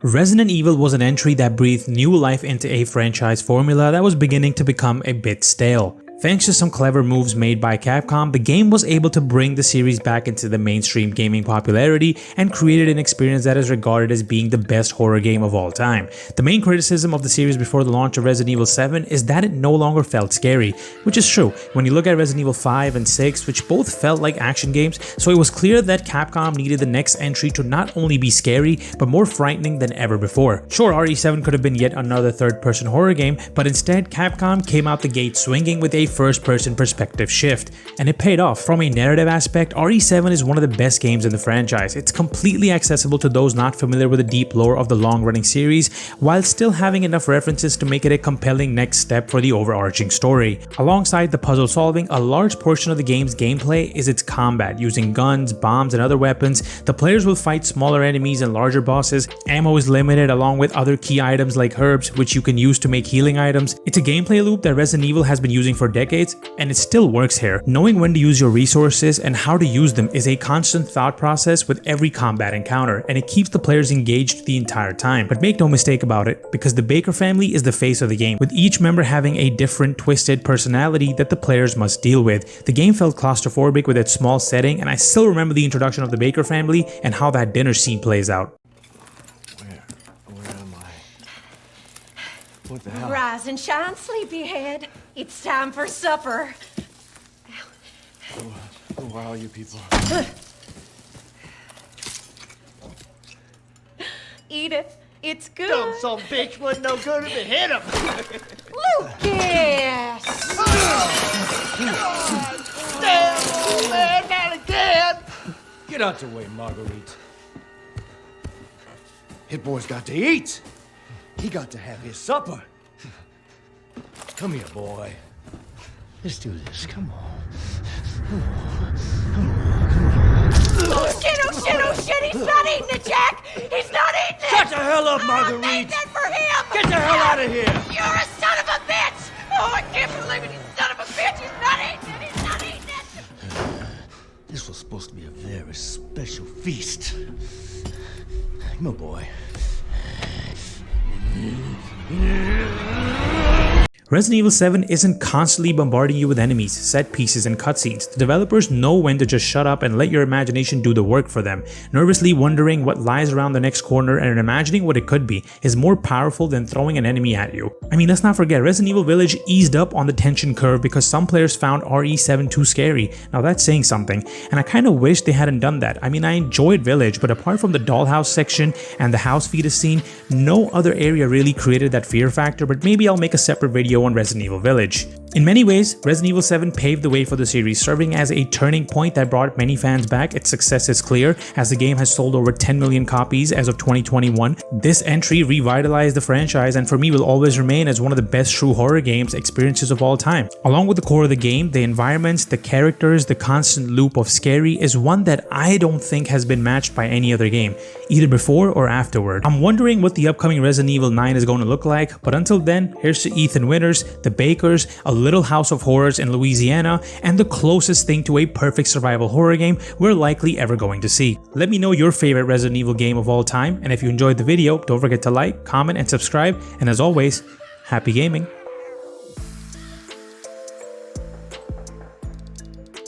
Resident Evil was an entry that breathed new life into a franchise formula that was beginning to become a bit stale. Thanks to some clever moves made by Capcom, the game was able to bring the series back into the mainstream gaming popularity and created an experience that is regarded as being the best horror game of all time. The main criticism of the series before the launch of Resident Evil 7 is that it no longer felt scary, which is true when you look at Resident Evil 5 and 6, which both felt like action games, so it was clear that Capcom needed the next entry to not only be scary, but more frightening than ever before. Sure, RE7 could have been yet another third-person horror game, but instead Capcom came out the gate swinging with a first-person perspective shift, and it paid off. From a narrative aspect, RE7 is one of the best games in the franchise. It's completely accessible to those not familiar with the deep lore of the long-running series, while still having enough references to make it a compelling next step for the overarching story. Alongside the puzzle solving, a large portion of the game's gameplay is its combat. Using guns, bombs, and other weapons, the players will fight smaller enemies and larger bosses. Ammo is limited, along with other key items like herbs, which you can use to make healing items. It's a gameplay loop that Resident Evil has been using for decades, and it still works here. Knowing when to use your resources and how to use them is a constant thought process with every combat encounter, and it keeps the players engaged the entire time. But make no mistake about it, because the Baker family is the face of the game, with each member having a different twisted personality that the players must deal with. The game felt claustrophobic with its small setting, and I still remember the introduction of the Baker family and how that dinner scene plays out. Where am I? What the hell? Rise and shine, sleepyhead. It's time for supper. Who are all you people? Eat it. It's good. Dumb son of a bitch wasn't no good if it hit him. Lucas! Damn, old man, not again. Get out the way, Marguerite. Hit boy's got to eat. He got to have his supper. Come here, boy. Let's do this. Come on. Oh shit, oh shit, oh shit! He's not eating it, Jack! He's not eating it! Shut the hell up, I Marguerite! made that for him! Get the hell out of here! You're a son of a bitch! Oh, I can't believe it! You son of a bitch! He's not eating it! He's not eating it! This was supposed to be a very special feast. Come on, boy. Resident Evil 7 isn't constantly bombarding you with enemies, set pieces, and cutscenes. The developers know when to just shut up and let your imagination do the work for them. Nervously wondering what lies around the next corner and imagining what it could be is more powerful than throwing an enemy at you. I mean, let's not forget, Resident Evil Village eased up on the tension curve because some players found RE7 too scary. Now that's saying something, and I kinda wish they hadn't done that. I mean, I enjoyed Village, but apart from the dollhouse section and the house fetus scene, no other area really created that fear factor, but maybe I'll make a separate video on Resident Evil Village. In many ways, Resident Evil 7 paved the way for the series, serving as a turning point that brought many fans back. Its success is clear, as the game has sold over 10 million copies as of 2021. This entry revitalized the franchise and for me will always remain as one of the best true horror games experiences of all time. Along with the core of the game, the environments, the characters, the constant loop of scary is one that I don't think has been matched by any other game, either before or afterward. I'm wondering what the upcoming Resident Evil 9 is going to look like, but until then, here's to Ethan Winters, the Bakers, a little house of horrors in Louisiana, and the closest thing to a perfect survival horror game we're likely ever going to see. Let me know your favorite Resident Evil game of all time, and if you enjoyed the video, don't forget to like, comment, and subscribe, and as always, happy gaming.